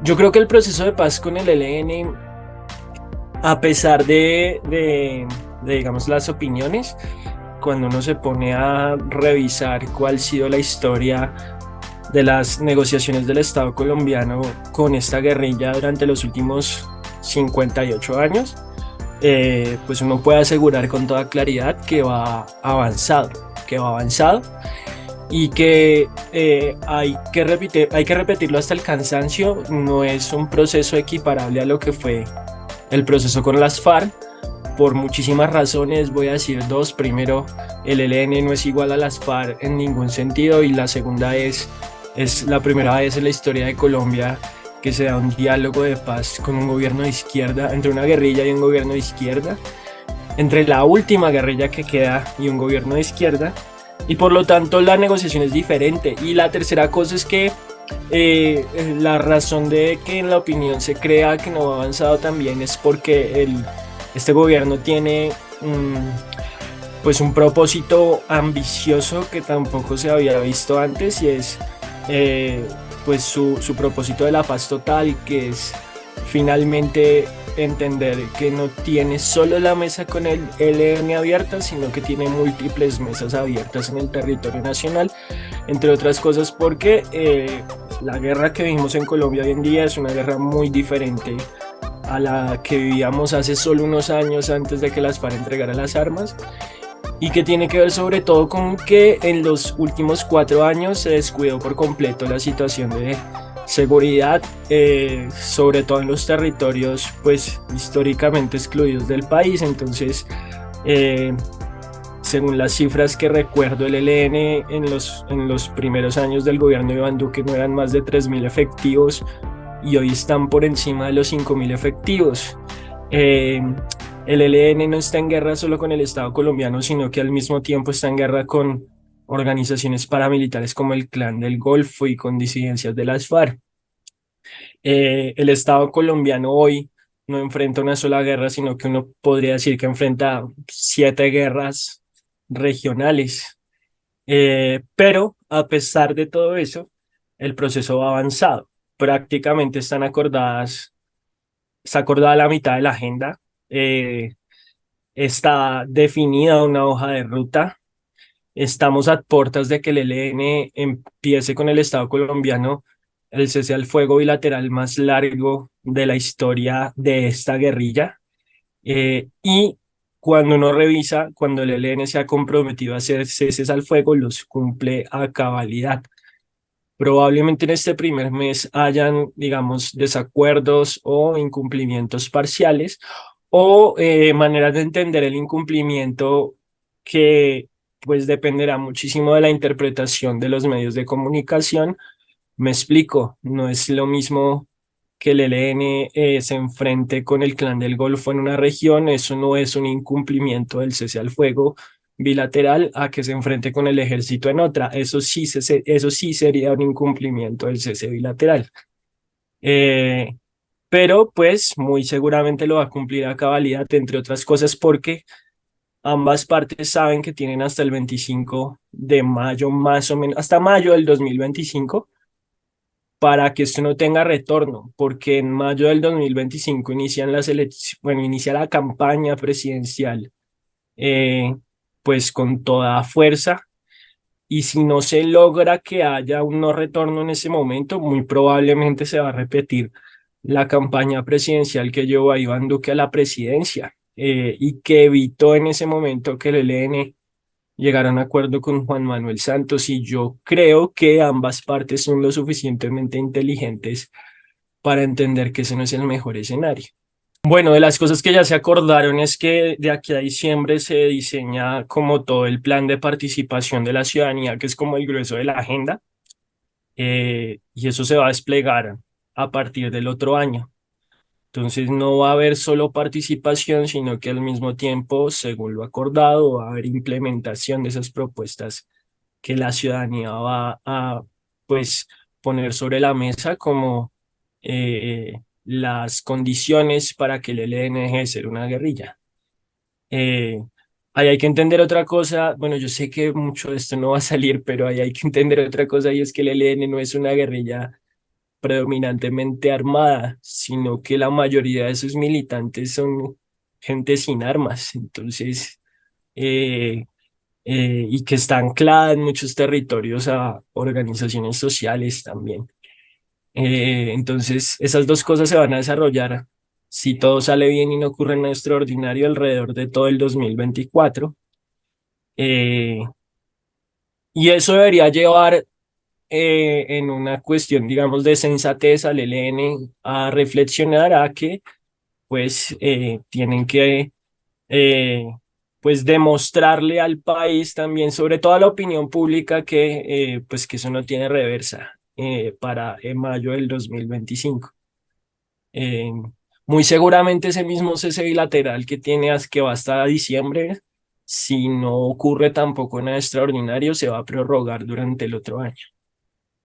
Yo creo que el proceso de paz con el ELN, a pesar de, digamos, las opiniones, cuando uno se pone a revisar cuál ha sido la historia de las negociaciones del Estado colombiano con esta guerrilla durante los últimos 58 años, pues uno puede asegurar con toda claridad que va avanzado y que hay que repetirlo hasta el cansancio. No es un proceso equiparable a lo que fue el proceso con las FARC por muchísimas razones. Voy a decir dos. Primero, el ELN no es igual a las FARC en ningún sentido, y la segunda es la primera vez en la historia de Colombia que se da un diálogo de paz con un gobierno de izquierda, entre una guerrilla y un gobierno de izquierda, entre la última guerrilla que queda y un gobierno de izquierda, y por lo tanto la negociación es diferente. Y la tercera cosa es que la razón de que en la opinión se crea que no ha avanzado también es porque este gobierno tiene pues un propósito ambicioso que tampoco se había visto antes, y es eh, pues su propósito de la paz total, que es finalmente entender que no tiene solo la mesa con el ELN abierta, sino que tiene múltiples mesas abiertas en el territorio nacional, entre otras cosas porque la guerra que vivimos en Colombia hoy en día es una guerra muy diferente a la que vivíamos hace solo unos años antes de que las FARC entregaran las armas, y que tiene que ver sobre todo con que en los últimos 4 años se descuidó por completo la situación de seguridad, sobre todo en los territorios pues históricamente excluidos del país. Entonces, eh, según las cifras que recuerdo, el ELN en los primeros años del gobierno de Iván Duque no eran más de 3.000 efectivos, y hoy están por encima de los 5.000 efectivos. Eh, el ELN no está en guerra solo con el Estado colombiano, sino que al mismo tiempo está en guerra con organizaciones paramilitares como el Clan del Golfo y con disidencias de las FARC. El Estado colombiano hoy no enfrenta una sola guerra, sino que uno podría decir que enfrenta 7 guerras regionales. Pero a pesar de todo eso, el proceso va avanzado. Prácticamente está acordada la mitad de la agenda. eh, Está definida una hoja de ruta. Estamos a puertas de que el ELN empiece con el Estado colombiano el cese al fuego bilateral más largo de la historia de esta guerrilla. Y cuando uno revisa, cuando el ELN se ha comprometido a hacer ceses al fuego, los cumple a cabalidad. Probablemente en este primer mes hayan, digamos, desacuerdos o incumplimientos parciales, o maneras de entender el incumplimiento que pues dependerá muchísimo de la interpretación de los medios de comunicación. Me explico, no es lo mismo que el ELN se enfrente con el Clan del Golfo en una región. Eso no es un incumplimiento del cese al fuego bilateral, a que se enfrente con el ejército en otra. Eso sí sería un incumplimiento del cese bilateral. Eh, pero pues muy seguramente lo va a cumplir a cabalidad, entre otras cosas porque ambas partes saben que tienen hasta el 25 de mayo, más o menos, hasta mayo del 2025, para que esto no tenga retorno, porque en mayo del 2025 inician las elecciones, bueno, inicia la campaña presidencial, eh, pues con toda fuerza. Y si no se logra que haya un no retorno en ese momento, muy probablemente se va a repetir la campaña presidencial que llevó a Iván Duque a la presidencia, y que evitó en ese momento que el ELN llegara a un acuerdo con Juan Manuel Santos. Y yo creo que ambas partes son lo suficientemente inteligentes para entender que ese no es el mejor escenario. Bueno, de las cosas que ya se acordaron es que de aquí a diciembre se diseña como todo el plan de participación de la ciudadanía, que es como el grueso de la agenda, y eso se va a desplegar a partir del otro año. Entonces no va a haber solo participación, sino que al mismo tiempo, según lo acordado, va a haber implementación de esas propuestas que la ciudadanía va a, pues, poner sobre la mesa como las condiciones para que el ELN deje de ser una guerrilla. Eh, Ahí hay que entender otra cosa. Bueno, yo sé que mucho de esto no va a salir, pero ahí hay que entender otra cosa, y es que el ELN no es una guerrilla predominantemente armada, sino que la mayoría de sus militantes son gente sin armas. Entonces, eh, y que está anclada en muchos territorios a organizaciones sociales también. Entonces, esas dos cosas se van a desarrollar, si todo sale bien y no ocurre nada extraordinario, alrededor de todo el 2024. Eh, y eso debería llevar, en una cuestión, digamos, de sensatez al ELN a reflexionar a que, pues, tienen que, eh, pues, demostrarle al país también, sobre todo a la opinión pública, que, pues, que eso no tiene reversa, para en mayo del 2025. Eh, Muy seguramente ese mismo cese bilateral que tiene, que va hasta diciembre, si no ocurre tampoco nada extraordinario, se va a prorrogar durante el otro año.